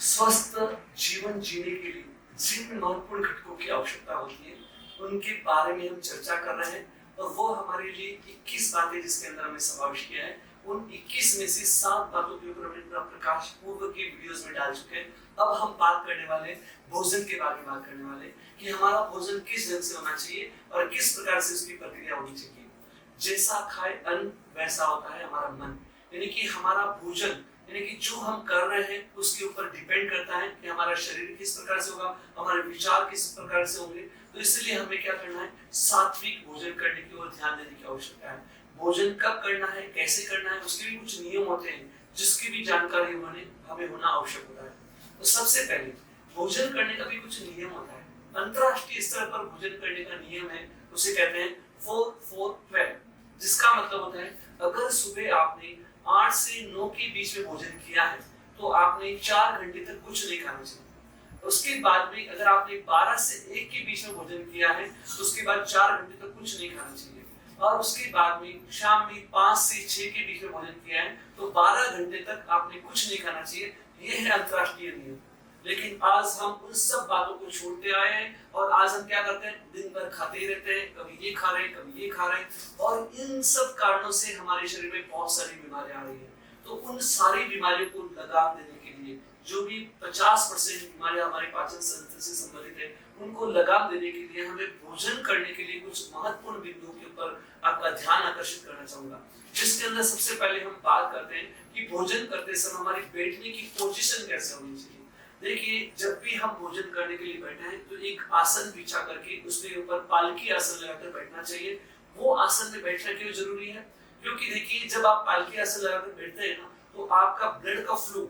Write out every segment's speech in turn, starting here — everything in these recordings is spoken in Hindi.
स्वस्थ जीवन जीने के लिए जिन महत्वपूर्ण घटकों की आवश्यकता होती है उनके बारे में हम चर्चा कर रहे हैं और वो हमारे लिए 21 बातें जिसके अंदर हमने समावेश किया है, उन 21 में से 7 बातों के ऊपर हमने अपना प्रकाश पूर्व के वीडियोस में डाल चुके हैं। अब हम बात करने वाले भोजन के बारे में बात करने वाले कि हमारा भोजन किस ढंग से होना चाहिए और किस प्रकार से उसकी प्रक्रिया होनी चाहिए। जैसा खाए अन्न वैसा होता है हमारा मन, यानी कि हमारा भोजन यानी कि जो हम कर रहे हैं उसके ऊपर डिपेंड करता है कि हमारा शरीर किस प्रकार से होगा, हमारे विचार किस प्रकार से होंगे। तो इसलिए हमें क्या करना है, सात्विक भोजन करने की ओर ध्यान देने की आवश्यकता है। भोजन कब करना है, कैसे करना है, उसके भी कुछ नियम होते हैं जिसकी भी जानकारी हमें होना आवश्यक होता है। तो सबसे पहले भोजन करने का भी कुछ नियम होता है। अंतरराष्ट्रीय स्तर पर भोजन करने का नियम है, उसे कहते हैं 4-4-12, जिसका मतलब होता है अगर सुबह आपने 8 से 9 के बीच में भोजन किया है तो आपने 4 घंटे तक कुछ नहीं खाना चाहिए। उसके बाद में अगर आपने 12 से 1 के बीच में भोजन किया है तो उसके बाद 4 घंटे तक कुछ नहीं खाना चाहिए। और उसके बाद में शाम में 5 से 6 के बीच में भोजन किया है तो 12 घंटे तक आपने कुछ नहीं खाना चाहिए। ये है अंतरराष्ट्रीय नियम। लेकिन आज हम उन सब बातों को छोड़ते आए हैं और आज हम क्या करते हैं, दिन भर खाते ही रहते हैं, कभी ये खा रहे हैं, कभी ये खा रहे हैं, और इन सब कारणों से हमारे शरीर में बहुत सारी बीमारियां आ रही हैं। तो उन सारी बीमारियों को लगाम देने के लिए जो भी 50% बीमारियां हमारे पाचन तंत्र से संबंधित है उनको लगाम देने के लिए हमें भोजन करने के लिए कुछ महत्वपूर्ण बिंदुओं के ऊपर आपका ध्यान आकर्षित करना चाहूंगा। जिसके अंदर सबसे पहले हम बात करते हैं कि भोजन करते समय हमारी बैठने की पोजीशन कैसे होनी चाहिए। देखिए, जब भी हम भोजन करने के लिए बैठे हैं तो एक आसन बिछा करके उसके ऊपर पालकी आसन लगाकर बैठना चाहिए। वो आसन में बैठना क्यों जरूरी है, क्योंकि देखिए जब आप पालकी आसन लगाकर बैठते हैं ना तो आपका ब्लड का फ्लो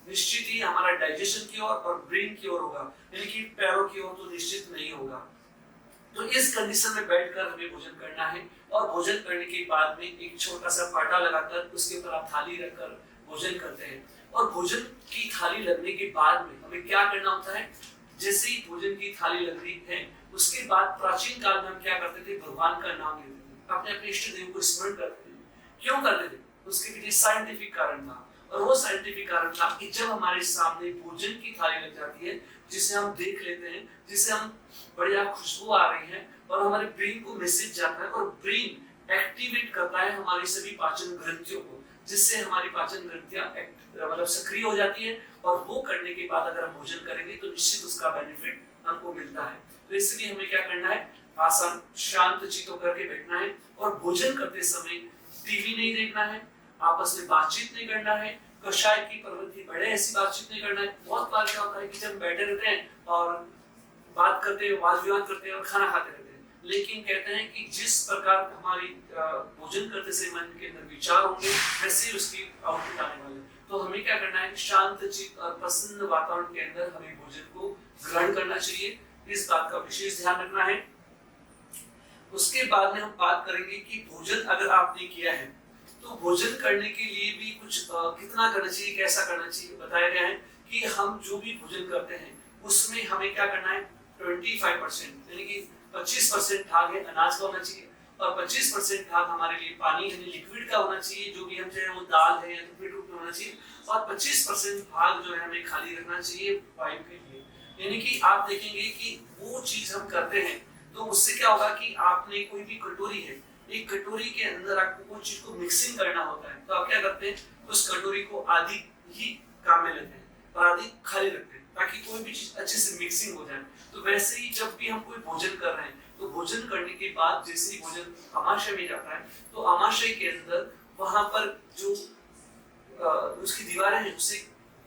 निश्चित ही हमारा डाइजेशन की ओर और ब्रेन की ओर होगा, यानी कि पैरों की ओर तो निश्चित नहीं होगा। तो इस कंडीशन में बैठकर हमें भोजन करना है और भोजन करने के बाद में एक छोटा सा पाटा लगाकर उसके ऊपर आप थाली रखकर भोजन करते हैं। और भोजन की थाली लगने के बाद में हमें क्या करना होता है, जैसे ही भोजन की थाली लग रही है उसके बाद प्राचीन काल में हम क्या करते थे, भगवान का नाम लेते थे, अपने अपने इष्ट देव को स्मरण करते थे। क्यों करते थे, उसके पीछे साइंटिफिक कारण था। और वो साइंटिफिक कारण था कि जब हमारे सामने भोजन की थाली लग जाती है जिसे हम देख लेते हैं, जिसे हम बढ़िया खुशबू आ रही है और हमारे ब्रेन को मैसेज जाता है और ब्रेन एक्टिवेट करता है हमारी सभी पाचन ग्रंथियों को, जिससे हमारी पाचन ग्रंथियां मतलब सक्रिय हो जाती है। और वो करने के बाद अगर हम भोजन करेंगे तो निश्चित उसका बेनिफिट हमको मिलता है। तो इसलिए हमें क्या करना है, आसान शांत चित्त होकर के बैठना है और भोजन करते समय टीवी नहीं देखना है, आपस में बातचीत नहीं करना है, कषाय की प्रवृत्ति बढ़े ऐसी बातचीत नहीं करना है। बहुत बार क्या होता है कि जब बैठे रहते हैं और बात करते हैं, वाद विवाद करते हैं और खाना खाते रहते हैं, लेकिन कहते हैं कि जिस प्रकार हमारी भोजन करते समय मन के अंदर विचार होंगे वैसे ही उसकी आउटपुट आने वाले। तो हमें क्या करना है, शांत चित्त और प्रसन्न वातावरण के अंदर हमें भोजन को ग्रहण करना चाहिए। इस बात का विशेष ध्यान रखना है। उसके बाद में हम बात करेंगे कि भोजन अगर आपने किया है तो भोजन करने के लिए भी कुछ कितना करना चाहिए, कैसा करना चाहिए। बताया गया है कि हम जो भी भोजन करते हैं उसमें हमें क्या करना है, 25% यानी कि 25% भाग है अनाज का होना चाहिए और 25% भाग हमारे लिए पानी यानी लिक्विड का होना चाहिए, जो भी हम चाहे वो दाल है या लिक्विड रूप में होना चाहिए। और 25% भाग जो है हमें खाली रखना चाहिए वायु के लिए। यानी कि आप देखेंगे कि वो चीज हम करते हैं तो उससे क्या होगा कि आपने कोई भी कटोरी है, एक कटोरी के अंदर आपको कोई चीज को मिक्सिंग करना होता है तो आप क्या करते हैं, उस कटोरी को आधी ही काम में लेते हैं और आधी खाली रखते हैं ताकि कोई भी चीज अच्छे से मिक्सिंग हो जाए। तो वैसे ही जब भी हम कोई भोजन कर रहे हैं तो भोजन करने के बाद जैसे ही भोजन आमाशय में जाता है तो आमाशय के अंदर वहां पर जो उसकी दीवारें हैं उससे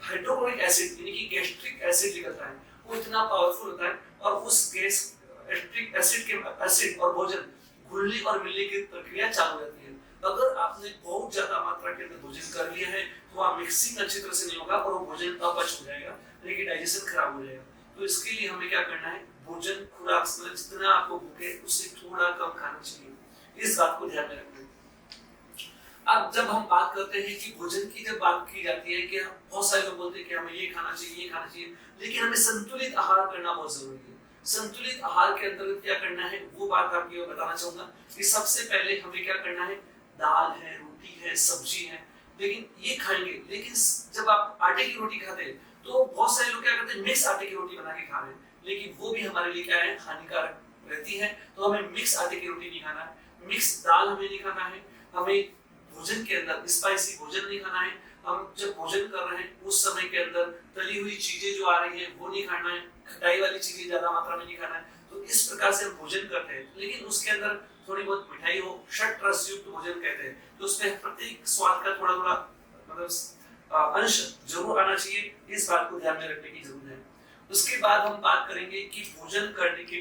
हाइड्रोक्लोरिक एसिड यानी कि गैस्ट्रिक एसिड निकलता है, वो इतना पावरफुल होता है और उस गैस्ट्रिक एसिड और भोजन घुलने और मिलने की प्रक्रिया चालू रहती है। अगर आपने बहुत ज्यादा मात्रा के अंदर भोजन कर लिया है तो वहाँ मिक्सिंग अच्छी तरह से नहीं होगा और वो भोजन अपच हो जाएगा, लेकिन डाइजेशन खराब हो जाएगा। तो इसके लिए हमें क्या करना है, भोजन खुराक जितना आपको भूखे उससे थोड़ा कम खाना चाहिए। इस बात को ध्यान में रखना है। अब जब हम बात करते हैं कि भोजन की जब बात की जाती है कि बहुत सारे लोग बोलते हैं कि हमें ये खाना चाहिए, ये खाना चाहिए, लेकिन हमें संतुलित आहार करना बहुत जरूरी है। संतुलित आहार के अंतर्गत क्या करना है वो बात आपको बताना चाहूंगा कि सबसे पहले हमें क्या करना है, दाल है, रोटी है, सब्जी है, लेकिन ये खाएंगे। लेकिन जब आप आटे की रोटी खाते हैं तो बहुत सारे लोग क्या करते हैं, मिक्स आटे की रोटी बना के खा रहे हैं, लेकिन वो भी हमारे लिए क्या है, हानिकारक रहती है। तो हमें मिक्स आटे की रोटी नहीं खाना है, मिक्स दाल हमें नहीं खाना है, हमें भोजन के अंदर स्पाइसी भोजन नहीं खाना है। हम जब भोजन कर रहे हैं उस समय के अंदर तली हुई चीजें जो आ रही हैं वो नहीं खाना है, खटाई वाली चीजें ज्यादा मात्रा में नहीं खाना है। तो इस प्रकार से हम भोजन करते हैं, लेकिन उसके अंदर थोड़ी बहुत मिठाई हो, षट रस युक्त भोजन कहते हैं, तो उसमें प्रत्येक स्वाद का थोड़ा थोड़ा मतलब अंश जरूर आना चाहिए, इस बात को ध्यान में रखने की जरूरत है। उसके बाद हम बात करेंगे कि भोजन करने के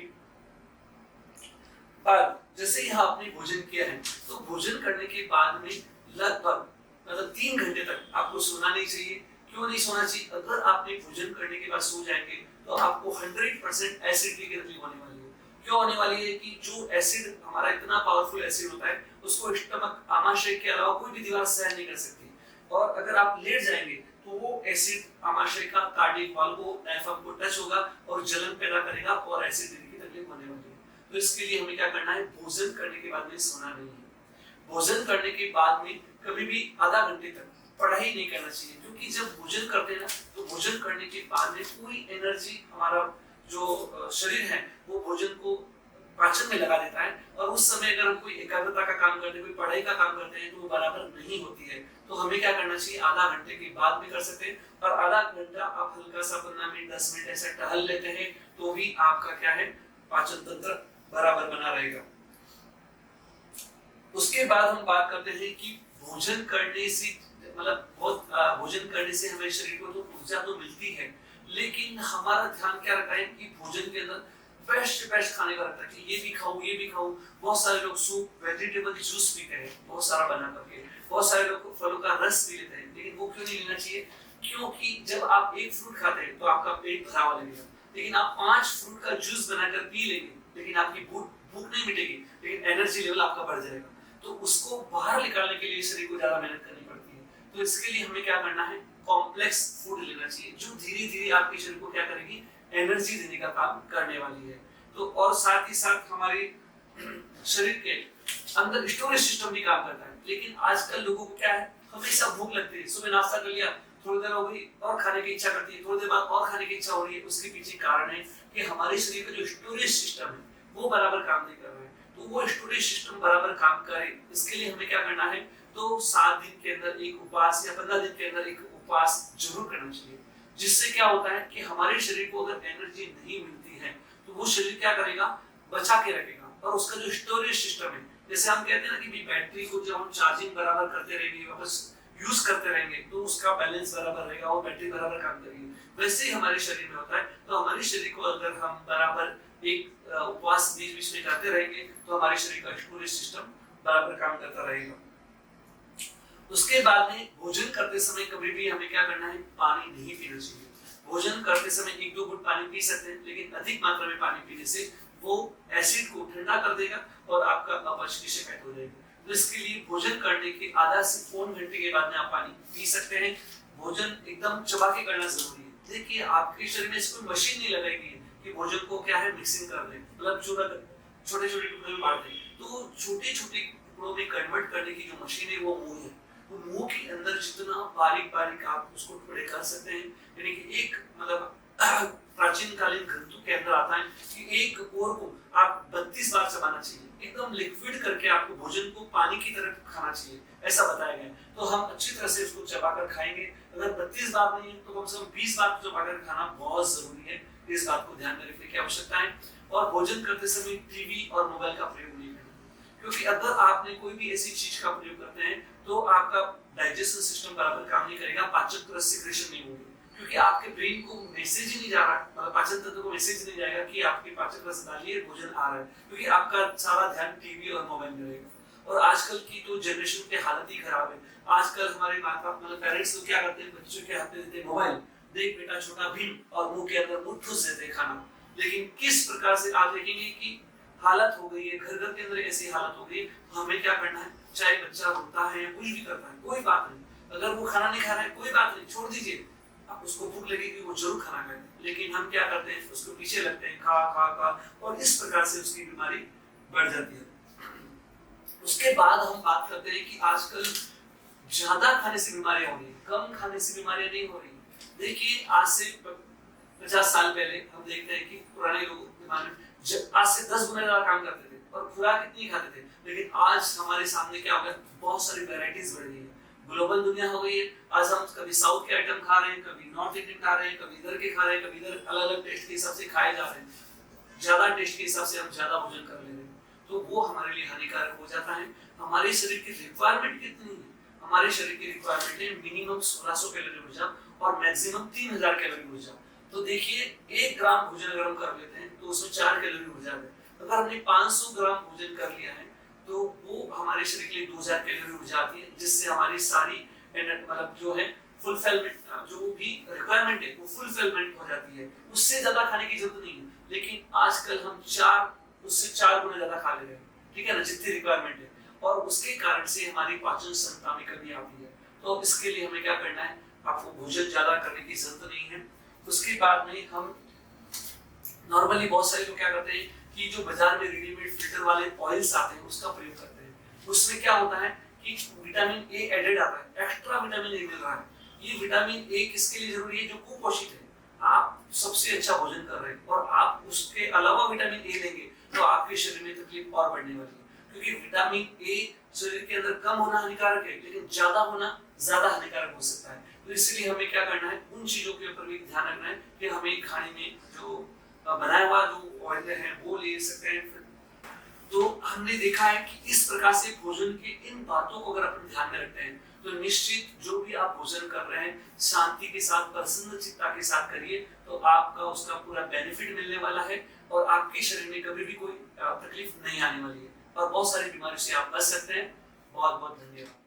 बाद जैसे ही आपने भोजन किया है तो भोजन करने के बाद में लगभग मतलब 3 घंटे तक आपको सोना नहीं चाहिए। क्यों नहीं सोना चाहिए? अगर आपने भोजन करने के बाद सो जाएंगे तो आपको 100% एसिडिटी की तकलीफ होने वाली है। क्यों होने वाली है कि जो एसिड हमारा इतना पावरफुल एसिड होता है उसको स्टमक आमाशय के अलावा कोई भी दीवार सहन नहीं कर सकती, और अगर आप लेट जाएंगे तो वो एसिड आमाशय का कार्डियक वाल्व को डायफ्राम को टच होगा और जलन पैदा करेगा और एसिडिटी की तकलीफ होने वाली है। तो इसके लिए हमें क्या करना है, भोजन करने के बाद में सोना नहीं है। भोजन करने के बाद में कभी भी आधा घंटे तक पढ़ाई नहीं करना चाहिए, क्योंकि जब भोजन करते हैं ना तो भोजन करने के बाद में पूरी एनर्जी हमारा जो शरीर है वो भोजन को पाचन में लगा देता है, और उस समय अगर हम कोई एकाग्रता का काम करते हैं, कोई पढ़ाई का काम करते हैं तो वो बराबर नहीं होती है। तो हमें क्या करना चाहिए, आधा घंटे के बाद भी कर सकते हैं, और आधा घंटा आप हल्का सा 15 मिनट 10 मिनट ऐसा टहल लेते हैं तो भी आपका क्या है, पाचन तंत्र बराबर बना रहेगा। उसके बाद हम बात करते हैं कि भोजन करने से मतलब बहुत भोजन करने से हमें शरीर को तो ऊर्जा तो मिलती है, लेकिन हमारा ध्यान क्या रखता है कि भोजन के अंदर बेस्ट खाने का रखता है कि ये भी खाऊं ये भी खाऊं। बहुत सारे लोग सूप वेजिटेबल जूस पीते हैं बहुत सारा बना करके, बहुत सारे लोग फलों का रस पी लेते हैं, लेकिन वो क्यों नहीं लेना चाहिए? क्योंकि जब आप एक फ्रूट खाते हैं तो आपका पेट भरा हुआ लगेगा, लेकिन आप 5 फ्रूट का जूस बनाकर पी लेंगे लेकिन आपकी भूख नहीं मिटेगी, लेकिन एनर्जी लेवल आपका बढ़ जाएगा। तो उसको बाहर निकालने के लिए शरीर को ज्यादा मेहनत करनी पड़ती है। तो इसके लिए हमें क्या करना है, कॉम्प्लेक्स फूड लेना चाहिए जो धीरे धीरे आपके शरीर को क्या करेगी, एनर्जी देने का काम करने वाली है। तो और साथ ही साथ हमारे शरीर के अंदर स्टोरेज सिस्टम भी काम करता है, लेकिन आजकल लोगों को क्या है, हमेशा भूख लगती है, सुबह नाश्ता कर लिया, थोड़ी देर हो गई और खाने की इच्छा करती है, थोड़ी देर बाद और खाने की इच्छा हो रही है। उसके पीछे कारण है कि हमारे शरीर का जो स्टोरेज सिस्टम है वो बराबर काम नहीं कर रहा है। तो वो स्टोरेज सिस्टम बराबर काम करे, इसके लिए हमें क्या करना है, तो 7 दिन के अंदर एक उपवास या 15 दिन के अंदर एक उपवास जरूर करना चाहिए। जिससे क्या होता है कि हमारे शरीर को अगर एनर्जी नहीं मिलती है तो वो शरीर क्या करेगा, बचा के रखेगा, और उसका जो स्टोरेज सिस्टम है, जैसे हम कहते हैं ना कि बैटरी को जब हम चार्जिंग बराबर करते रहेंगे, वापस यूज करते रहेंगे तो उसका बैलेंस बराबर रहेगा और बैटरी बराबर काम करेगी। वैसे ही हमारे शरीर में होता है। तो हमारे शरीर को अगर हम बराबर एक उपवास बीच बीच में करते रहेंगे तो हमारे शरीर का स्टोरेज सिस्टम बराबर काम करता रहेगा। उसके बाद में भोजन करते समय कभी भी हमें क्या करना है, पानी नहीं पीना चाहिए। भोजन करते समय 1-2 घूंट पानी पी सकते हैं, लेकिन अधिक मात्रा में पानी पीने से वो एसिड को ठंडा कर देगा और आपका अपच की शिकायत हो जाएगी। तो इसके लिए भोजन करने के आधा से 4 घंटे के बाद में आप पानी पी सकते हैं। भोजन एकदम चबा के करना जरूरी है। देखिए आपके शरीर में कोई मशीन नहीं लगाई गई है कि भोजन को क्या है मिक्सिंग कर दें, मतलब छोटे छोटे टुकड़े में बांट दें। तो छोटे छोटे टुकड़ों में कन्वर्ट करने की जो मशीन है वो मुंह है। तो मुंह के अंदर जितना बारीक बारीक आप उसको टुकड़े कर सकते हैं, यानी कि एक मतलब प्राचीन कालीन ग्रंथों के अंदर आता है कि एक कोर को आप 32 बार चबाना चाहिए, एकदम लिक्विड करके आपको भोजन को पानी की तरह खाना चाहिए, ऐसा बताया गया। तो हम अच्छी तरह से इसको चबाकर खाएंगे। अगर 32 बार नहीं है तो कम से कम 20 बार चबाकर खाना बहुत जरूरी है। इस बात को ध्यान में रखने की आवश्यकता है। और भोजन करते समय टीवी और मोबाइल का प्रयोग नहीं करना, क्योंकि अगर आपने कोई भी ऐसी चीज का प्रयोग करते हैं तो आपका डाइजेशन सिस्टम बराबर काम नहीं करेगा, पाचन रस सिक्रेशन नहीं होगी, क्योंकि आपके ब्रेन को मैसेज ही नहीं जा रहा, मतलब पाचन तंत्र को मैसेज नहीं जाएगा कि आपके पाचन रस डालिए, भोजन आ रहा है, क्योंकि आपका सारा ध्यान टीवी और मोबाइल में रहेगा। और आजकल की तो जनरेशन की हालत ही खराब है। आजकल हमारे माता मतलब पेरेंट्स लोग क्या करते हैं, बच्चों के हाथ में देते हैं मोबाइल, देख बेटा छोटा भीम, और मुंह के अंदर मुट्ठू से देते खाना। लेकिन किस प्रकार से आप देखेंगे कि हालत हो गई है, घर घर के अंदर ऐसी हालत हो गई है। तो हमें क्या करना है, चाहे बच्चा रोता है या कुछ भी करता है कोई बात नहीं, अगर वो खाना नहीं खा रहा है कोई बात नहीं, छोड़ दीजिए, आप उसको भूख लगेगी वो जरूर खाना खाएगा। लेकिन हम क्या करते हैं, उसको पीछे लगते हैं, खा खा खा, और इस प्रकार से उसकी बीमारी बढ़ जाती है। उसके बाद हम बात करते हैं कि आजकल ज्यादा खाने से बीमारियां हो रही है, कम खाने से बीमारियां नहीं हो रही। देखिए आज से 50 साल पहले हम देखते हैं कि पुराने लोग आज से 10 गुना ज्यादा काम करते थे और खुराक इतनी खाते थे, लेकिन आज हमारे सामने क्या हो गया, बहुत सारी वैरायटीज बढ़ गई है, ग्लोबल दुनिया हो गई है। आज हम कभी साउथ के आइटम खा रहे हैं, कभी नॉर्थ इंडियन खा रहे हैं, कभी इधर के खा रहे हैं, कभी इधर, अलग अलग टेस्ट के हिसाब से खाए जा रहे हैं, ज्यादा टेस्ट के हिसाब से हम ज्यादा भोजन कर ले रहे हैं, तो वो हमारे लिए हानिकारक हो जाता है। हमारे शरीर की रिक्वायरमेंट कितनी है, हमारे शरीर की रिक्वायरमेंट है मिनिमम 1600 कैलोरी ऊर्जा और मैक्सिमम 3000 कैलोरी ऊर्जा। तो देखिए 1 ग्राम भोजन अगर हम कर लेते हैं तो उसमें 4 कैलोरी ऊर्जा है। अगर हमने 500 ग्राम भोजन कर लिया है तो वो हमारे शरीर के लिए 2000 कैलोरी ऊर्जा आती है, जिससे हमारी सारी मतलब जो है फुलफिलमेंट, जो भी रिक्वायरमेंट है वो फुलफिलमेंट हो जाती है। उससे ज्यादा खाने की जरूरत नहीं है, लेकिन आजकल हम उससे 4 गुना ज्यादा खा ले रहे हैं, ठीक है ना, जितनी रिक्वायरमेंट है, और उसके कारण से हमारी पाचन क्षमता में कमी आती है। तो इसके लिए हमें क्या करना है, आपको भोजन ज्यादा करने की जरूरत नहीं है। उसके बाद में हम नॉर्मली बहुत सारे लोग क्या करते हैं कि जो बाजार में रेडीमेड फिल्टर वाले ऑयल्स आते हैं उसका प्रयोग करते हैं। उसमें क्या होता है कि विटामिन ए एडेड आता है, एक्स्ट्रा विटामिन ए मिल रहा है। ये विटामिन ए किसके लिए जरूरी है, जो कुपोषित है। आप सबसे अच्छा भोजन कर रहे हैं और आप उसके अलावा विटामिन ए लेंगे तो आपके शरीर में तकलीफ और बढ़ने वाली है, क्योंकि विटामिन ए शरीर के अंदर कम होना हानिकारक है, लेकिन ज्यादा होना ज्यादा हानिकारक हो सकता है। तो इसलिए हमें क्या करना है, उन चीजों के ऊपर भी ध्यान रखना है कि हमें खाने में जो बनाया हुआ जो ऑयल है वो ले सकते हैं। तो हमने देखा है कि इस प्रकार से भोजन के इन बातों को अगर अपन ध्यान में रखते हैं तो निश्चित जो भी आप भोजन कर रहे हैं शांति के साथ, प्रसन्न चित्ता के साथ करिए, तो आपका उसका पूरा बेनिफिट मिलने वाला है और आपके शरीर में कभी भी कोई तकलीफ नहीं आने वाली है और बहुत सारी बीमारियों से आप बच सकते हैं। बहुत बहुत धन्यवाद।